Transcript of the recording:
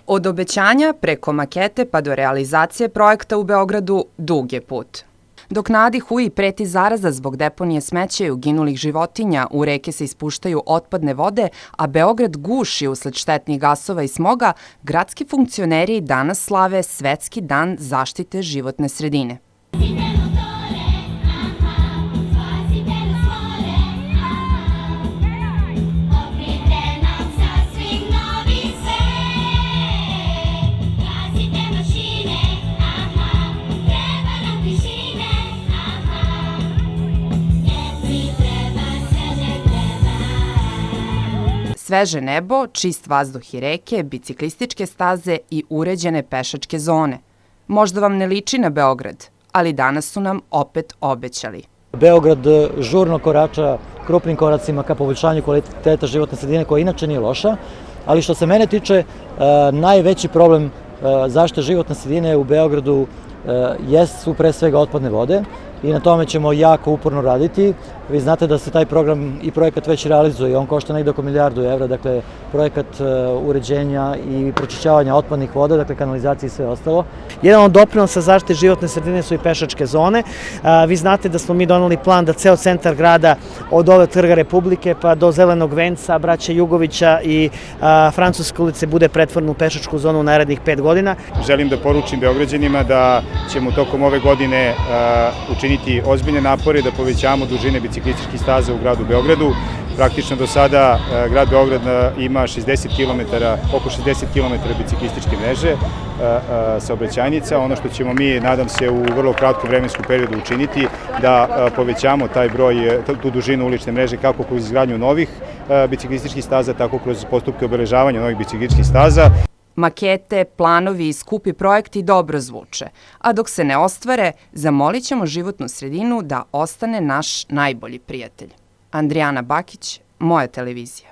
Od obećanja preko makete pa do realizacije projekta u Beogradu dug je put. Dok na Adi Huji preti zaraza zbog deponije smeća i uginulih životinja, u reke se ispuštaju otpadne vode, a Beograd guši usled štetnih gasova i smoga, gradski funkcioneri danas slave Svetski dan zaštite životne sredine. Sveže nebo, čist vazduh i reke, biciklističke staze i uređene pešačke zone. Možda vam ne liči na Beograd, ali danas su nam opet obećali. Beograd žurno korača krupnim koracima ka poboljšanju kvaliteta životne sredine, koja inače nije loša, ali što se mene tiče, najveći problem zaštite životne sredine u Beogradu su pre svega otpadne vode i na tome ćemo jako uporno raditi. Vi znate da se taj program i projekat već realizuje, on košta negde oko €1.000.000, dakle projekat uređenja i pročišćavanja otpadnih voda, dakle kanalizacije i sve ostalo. Jedan od doprinosa zaštite životne sredine su i pešačke zone. Vi znate da smo mi doneli plan da ceo centar grada od ove Trga Republike pa do Zelenog venca, Braće Jugovića i Francuske ulice bude pretvoren u pešačku zonu u narednih 5 godina. Želim da poručim Beograđanima da ćemo tokom ove godine učiniti ozbiljne napore da povećamo dužine biciklističkih staza u gradu Beogradu. Praktično do sada grad Beograd ima oko 60 km biciklističke mreže saobraćajnica. Ono što ćemo mi, nadam se, u vrlo kratkom vremenskom periodu učiniti, da povećamo taj broj, tu dužinu ulične mreže, kako kroz izgradnju novih biciklističkih staza, tako kroz postupke obeležavanja novih biciklističkih staza. Makete, planovi i skupi projekti dobro zvuče, a dok se ne ostvare, zamolit ćemo životnu sredinu da ostane naš najbolji prijatelj. Andrijana Bakić, Moja televizija.